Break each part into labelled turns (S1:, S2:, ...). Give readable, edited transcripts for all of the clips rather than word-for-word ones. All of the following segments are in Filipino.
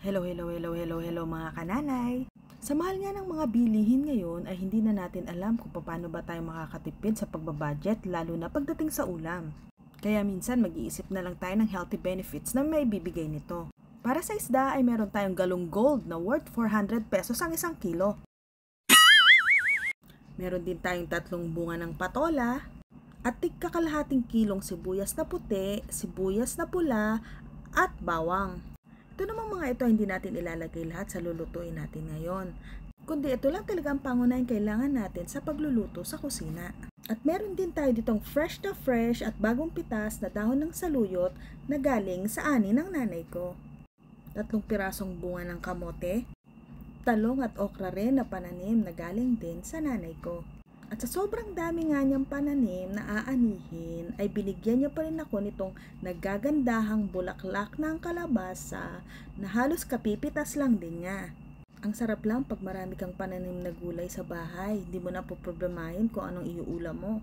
S1: Hello mga kananay! Sa mahal nga ng mga bilihin ngayon ay hindi na natin alam kung paano ba tayo makakatipid sa pagbabudget lalo na pagdating sa ulam. Kaya minsan mag-iisip na lang tayo ng healthy benefits na may bibigay nito. Para sa isda ay meron tayong galong gold na worth 400 pesos ang isang kilo. Meron din tayong 3 bunga ng patola at tig-kakalahating kilong sibuyas na puti, sibuyas na pula at bawang. Ito namang mga ito hindi natin ilalagay lahat sa lulutuin natin ngayon. Kundi ito lang talaga ang pangunahing kailangan natin sa pagluluto sa kusina. At meron din tayo ditong fresh na fresh at bagong pitas na dahon ng saluyot na galing sa ani ng nanay ko. 3 pirasong bunga ng kamote, talong at okra rin na pananim na galing din sa nanay ko. At sa sobrang dami nga niyang pananim na aanihin, ay binigyan niya pa rin ako nitong nagagandahang bulaklak ng kalabasa na halos kapipitas lang din niya. Ang sarap lang pag marami kang pananim na gulay sa bahay, hindi mo na poproblemahin kung anong iuulam mo.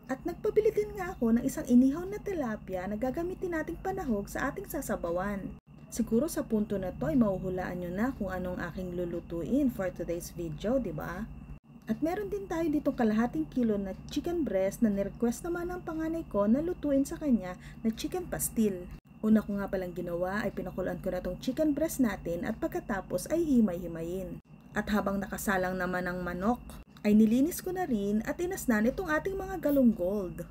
S1: At nagpabili din nga ako ng isang inihaw na tilapia na gagamitin nating panahog sa ating sasabawan. Siguro sa punto na to ay mahuhulaan nyo na kung anong aking lulutuin for today's video, di ba? At meron din tayo dito kalahating kilo na chicken breast na nirequest naman ng panganay ko na lutuin sa kanya na chicken pastil. Una ko nga palang ginawa ay pinakuloan ko na tong chicken breast natin at pagkatapos ay himay-himayin. At habang nakasalang naman ang manok, ay nilinis ko na rin at inasnan itong ating mga galong gold.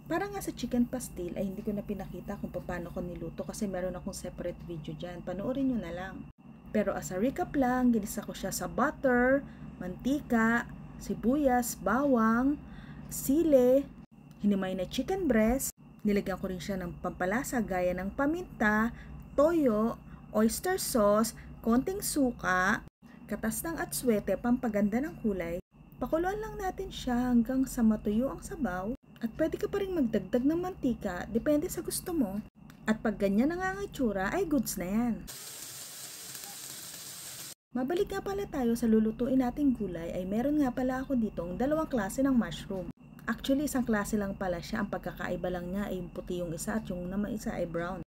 S1: Para nga sa chicken pastil ay hindi ko na pinakita kung paano ko niluto kasi meron akong separate video dyan. Panoorin nyo na lang. Pero as a recap lang, ginisa ko siya sa butter, mantika, sibuyas, bawang, sile, hinimay na chicken breast. Nilagyan ko rin siya ng pampalasa gaya ng paminta, toyo, oyster sauce, konting suka, katas ng atswete pampaganda ng kulay. Pakuluan lang natin siya hanggang sa matuyo ang sabaw. At pwede ka pa rin magdagdag ng mantika, depende sa gusto mo. At pag ganyan ang itsura, ay goods na yan. Mabalik nga pala tayo sa lulutuin nating gulay, ay meron nga pala ako ditong 2 klase ng mushroom. Actually, isang klase lang pala siya, ang pagkakaiba lang niya ay yung puti yung isa at yung naman isa ay brown.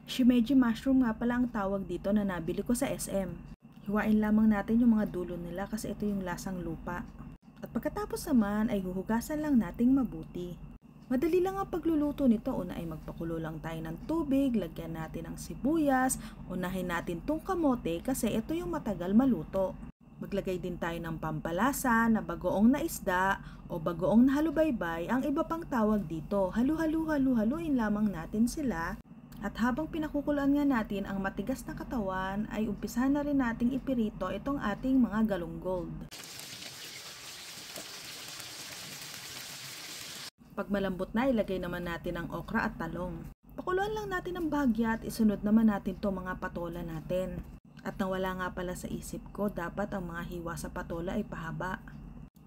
S1: Shimeji mushroom nga pala ang tawag dito na nabili ko sa SM. Hiwain lamang natin yung mga dulo nila kasi ito yung lasang lupa. At pagkatapos naman ay huhugasan lang nating mabuti. Madali lang ang pagluluto nito. Una ay magpakulo lang tayo ng tubig, lagyan natin ng sibuyas, unahin natin tong kamote kasi ito yung matagal maluto. Maglagay din tayo ng pampalasa na bagoong na isda o bagoong na halubaybay, ang iba pang tawag dito. Haluin lamang natin sila. At habang pinakukuluan nga natin ang matigas na katawan ay umpisahan na rin nating ipirito itong ating mga galong gold. Pag malambot na, ilagay naman natin ang okra at talong. Pakuluan lang natin ang bahagya at isunod naman natin to mga patola natin. At nawala nga pala sa isip ko, dapat ang mga hiwa sa patola ay pahaba.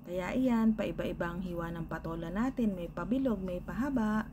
S1: Kaya iyan, paiba-iba ang hiwa ng patola natin, may pabilog, may pahaba.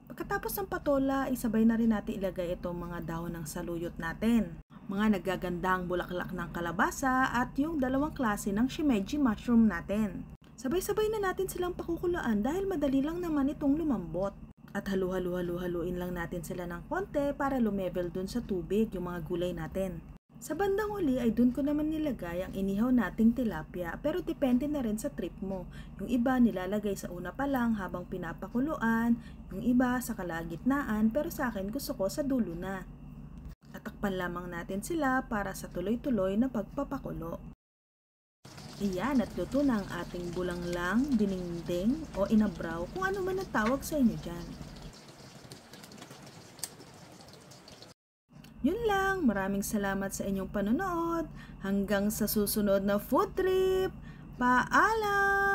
S1: Pagkatapos ng patola, isabay na rin natin ilagay itong mga dahon ng saluyot natin. Mga nagagandang bulaklak ng kalabasa at yung 2 klase ng shimeji mushroom natin. Sabay-sabay na natin silang pakukuluan dahil madali lang naman itong lumambot. At haluin lang natin sila ng konti para lumevel dun sa tubig yung mga gulay natin. Sa bandang huli ay dun ko naman nilagay ang inihaw nating tilapia pero depende na rin sa trip mo. Yung iba nilalagay sa una pa lang habang pinapakuluan, yung iba sa kalagitnaan pero sa akin gusto ko sa dulo na. Tatakpan lamang natin sila para sa tuloy-tuloy na pagpapakulo. Iyan at luto na ang ating bulanglang, dinengdeng o inabraw kung ano man ang tawag sa inyo dyan. Yun lang, maraming salamat sa inyong panonood. Hanggang sa susunod na food trip. Paalam!